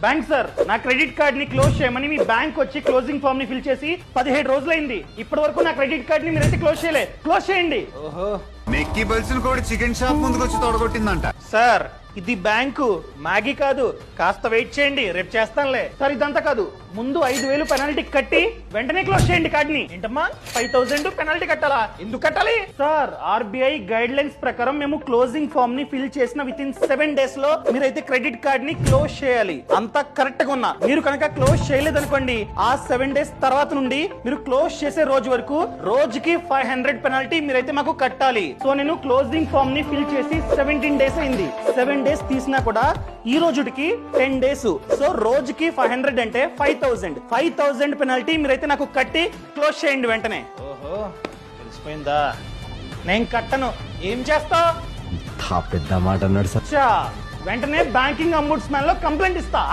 Bank sir, నా credit card ని close చేయమని మీ బ్యాంక్ వచ్చి క్లోజింగ్ ఫామ్ ని ఫిల్ చేసి 17 రోజులైంది. ఇప్పటి వరకు నా క్రెడిట్ కార్డ్ ని మీరైతే క్లోజ్ చేయలే. క్లోజ్ చేయండి. ఓహో, మెక్కి బల్సులు కూడా చికెన్ షాప్ ముందుకు వచ్చి తొడగొట్టిందంట. సార్, ఇది బ్యాంకు, మ్యాగీ కాదు. కాస్త వెయిట్ చేయండి, రేపు చేస్తానులే. సార్, ఇదంతా కాదు, ముందు 5,000 పెనాల్టీ కట్టి వెంటనే క్లోజ్ చేయండి కార్డ్ ని. ఏంటమ్మా 5,000 పెనాల్టీ కట్టాలా? ఎందుకు కట్టాలి? సార్, ఆర్బీఐ గైడ్ లైన్స్ ప్రకారం మేము క్లోజింగ్ ఫామ్ ని ఫిల్ చేసిన విత్ ఇన్ 7 days లో మీరైతే క్రెడిట్ కార్డ్ ని క్లోజ్ చేయాలి. అంతా కరెక్ట్ గా ఉన్నా. మీరు కనుక క్లోజ్ చేయలేదనుకోండి, ఆ 7 days తర్వాత నుండి మీరు క్లోజ్ చేసే రోజు వరకు రోజుకి 500 పెనాల్టీ మీరైతే మాకు కట్టాలి. సో నేను క్లోజింగ్ ఫామ్ ని ఫిల్ చేసి 17 days అయింది. 7 days తీసినా కూడా ఈ రోజుకి 10 days. సో రోజుకి 500 అంటే 5,000 పెనాల్టీ మీరైతే నాకు కట్టి క్లోజ్ చేయండి వెంటనే. ఓహో, తెలిసిపోయిందా? నేను కట్టను. ఏం చేస్తా? పెద్ద మాట అన్నాడు సార్. వెంటనే బ్యాంకింగ్ అంబుడ్స్మెన్ లో కంప్లైంట్ ఇస్తా.